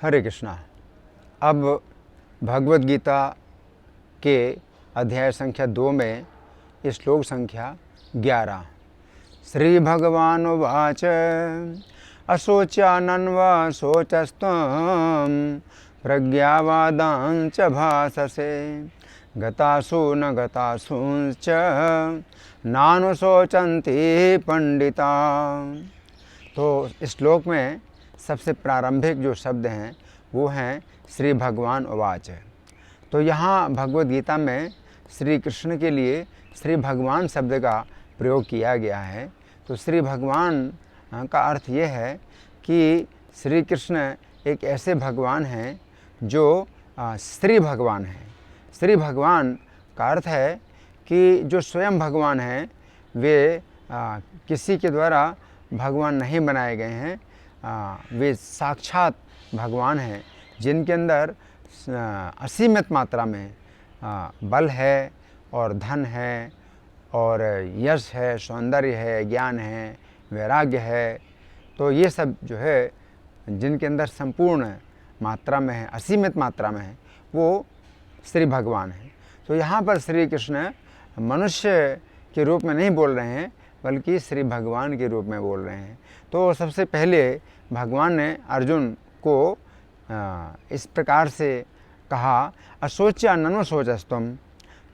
हरे कृष्णा। अब भगवद गीता के अध्याय संख्या 2 में श्लोक संख्या 11। श्री भगवान उवाच अशोच्यानन्वा शोचस्त्वं प्रज्ञावादां च भाससे गतासु न गतासूंश्च नानुशोचन्ति पंडिता। तो इस श्लोक में सबसे प्रारंभिक जो शब्द हैं वो हैं श्री भगवान उवाच। तो यहाँ भगवद गीता में श्री कृष्ण के लिए श्री भगवान शब्द का प्रयोग किया गया है। तो श्री भगवान का अर्थ ये है कि श्री कृष्ण एक ऐसे भगवान हैं जो श्री भगवान हैं। श्री भगवान का अर्थ है कि जो स्वयं भगवान हैं वे किसी के द्वारा भगवान नहीं बनाए गए हैं। वे साक्षात भगवान हैं जिनके अंदर असीमित मात्रा में बल है और धन है और यश है, सौंदर्य है, ज्ञान है, वैराग्य है। तो ये सब जो है जिनके अंदर संपूर्ण मात्रा में है, असीमित मात्रा में है, वो श्री भगवान है। तो यहाँ पर श्री कृष्ण मनुष्य के रूप में नहीं बोल रहे हैं बल्कि श्री भगवान के रूप में बोल रहे हैं। तो सबसे पहले भगवान ने अर्जुन को इस प्रकार से कहा अशोच्या नन्व शोचस्तुम,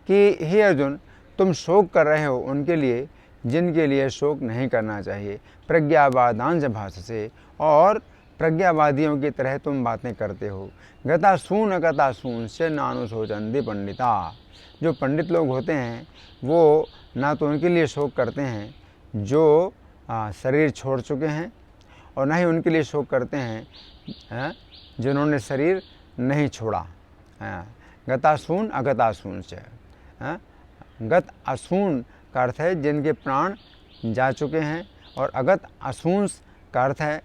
कि हे अर्जुन तुम शोक कर रहे हो उनके लिए जिनके लिए शोक नहीं करना चाहिए। प्रज्ञावादांश भाषसे, और प्रज्ञावादियों की तरह तुम बातें करते हो। गतासून गतासून से नानुशोचन्ति पंडिता। जो पंडित लोग होते हैं वो ना तो उनके लिए शोक करते हैं जो शरीर छोड़ चुके हैं और ना ही उनके लिए शोक करते हैं जिन्होंने शरीर नहीं छोड़ा। गतासून अगतासून से, गत असून का अर्थ है जिनके प्राण जा चुके हैं, और अगत असूंस का अर्थ है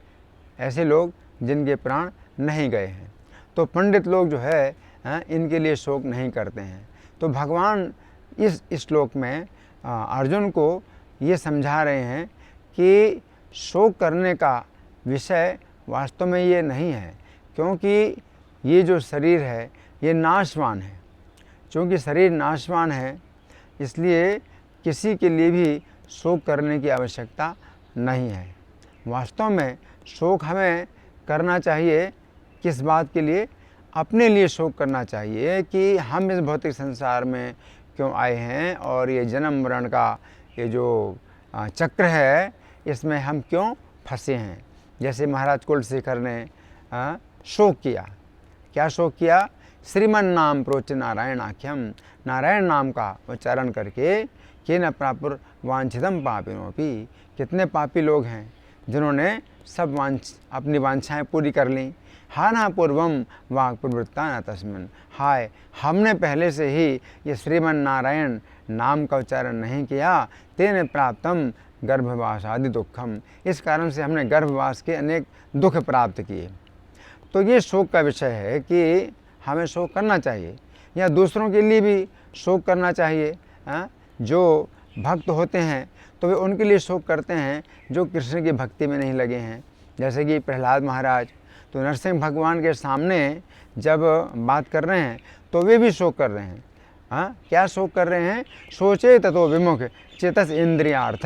ऐसे लोग जिनके प्राण नहीं गए हैं। तो पंडित लोग जो है इनके लिए शोक नहीं करते हैं। तो भगवान इस श्लोक में अर्जुन को ये समझा रहे हैं कि शोक करने का विषय वास्तव में ये नहीं है, क्योंकि ये जो शरीर है ये नाशवान है। क्योंकि शरीर नाशवान है इसलिए किसी के लिए भी शोक करने की आवश्यकता नहीं है। वास्तव में शोक हमें करना चाहिए किस बात के लिए? अपने लिए शोक करना चाहिए कि हम इस भौतिक संसार में क्यों आए हैं और ये जन्म मरण का ये जो चक्र है इसमें हम क्यों फंसे हैं। जैसे महाराज कुलशेखर ने शोक किया। क्या शोक किया? श्रीमन नाम प्रोच नारायणाख्यम, नारायण नाम का उच्चारण करके केन प्रापुर वांछितम पापिनोपि। कितने पापी लोग हैं जिन्होंने सब अपनी वांछाएं पूरी कर लीं। हाना पूर्वम वाक् प्रवृत्ता न तस्मिन्, हाय हमने पहले से ही ये श्रीमन नारायण नाम का उच्चारण नहीं किया। तेन प्राप्तम गर्भवास आदि दुखम, इस कारण से हमने गर्भवास के अनेक दुख प्राप्त किए। तो ये शोक का विषय है कि हमें शोक करना चाहिए या दूसरों के लिए भी शोक करना चाहिए। जो भक्त होते हैं तो वे उनके लिए शोक करते हैं जो कृष्ण की भक्ति में नहीं लगे हैं। जैसे कि प्रहलाद महाराज तो नरसिंह भगवान के सामने जब बात कर रहे हैं तो वे भी शोक कर रहे हैं। क्या शोक कर रहे हैं? सोचे ततो विमुख चेतस इंद्रियार्थ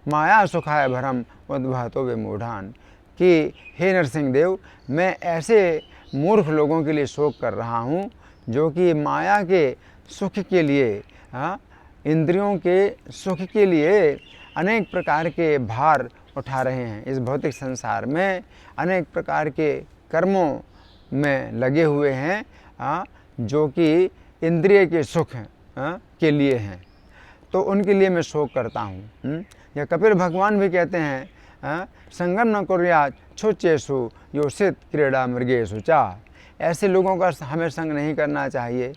माया सुखाय भरम उद्भतो विमूढ़ान, कि हे नरसिंह देव मैं ऐसे मूर्ख लोगों के लिए शोक कर रहा हूँ जो कि माया के सुख के लिए, इंद्रियों के सुख के लिए अनेक प्रकार के भार उठा रहे हैं। इस भौतिक संसार में अनेक प्रकार के कर्मों में लगे हुए हैं जो कि इंद्रिय के सुख के लिए हैं। तो उनके लिए मैं शोक करता हूँ। या कपिल भगवान भी कहते हैं संगम न कुर्यात् क्षुच्चेषु योषित क्रीड़ा मृगेषु चा। ऐसे लोगों का हमें संग नहीं करना चाहिए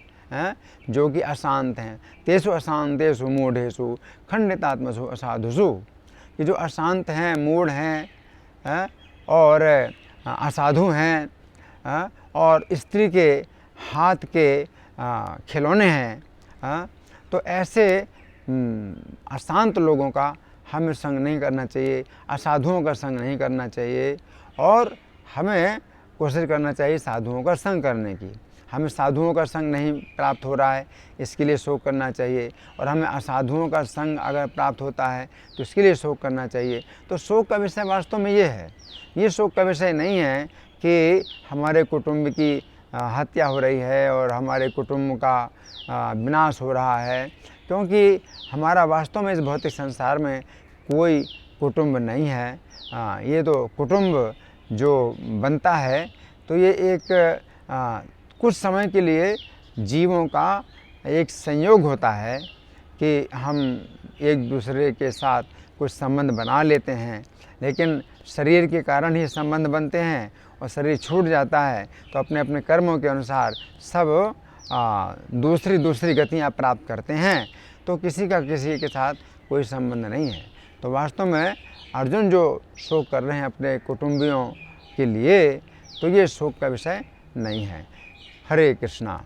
जो कि अशांत हैं। तेषु अशांतेषु मूढ़ेषु खंडितात्मसु असाधुषु, कि जो अशांत हैं, मूढ़ हैं और असाधु हैं और स्त्री के हाथ के खिलौने हैं। तो ऐसे अशांत लोगों का हमें संग नहीं करना चाहिए, असाधुओं का संग नहीं करना चाहिए। और हमें कोशिश करना चाहिए साधुओं का संग करने की। हमें साधुओं का संग नहीं प्राप्त हो रहा है, इसके लिए शोक करना चाहिए। और हमें असाधुओं का संग अगर प्राप्त होता है तो इसके लिए शोक करना चाहिए। तो शोक का विषय वास्तव में ये है, ये शोक का विषय नहीं है कि हमारे कुटुंब की हत्या हो रही है और हमारे कुटुंब का विनाश हो रहा है, क्योंकि हमारा वास्तव में इस भौतिक संसार में कोई कुटुंब नहीं है। ये तो कुटुंब जो बनता है तो ये एक कुछ समय के लिए जीवों का एक संयोग होता है कि हम एक दूसरे के साथ कुछ संबंध बना लेते हैं, लेकिन शरीर के कारण ही संबंध बनते हैं और शरीर छूट जाता है तो अपने अपने कर्मों के अनुसार सब दूसरी गतियाँ प्राप्त करते हैं। तो किसी का किसी के साथ कोई संबंध नहीं है। तो वास्तव में अर्जुन जो शोक कर रहे हैं अपने कुटुंबियों के लिए, तो ये शोक का विषय नहीं है। हरे कृष्णा।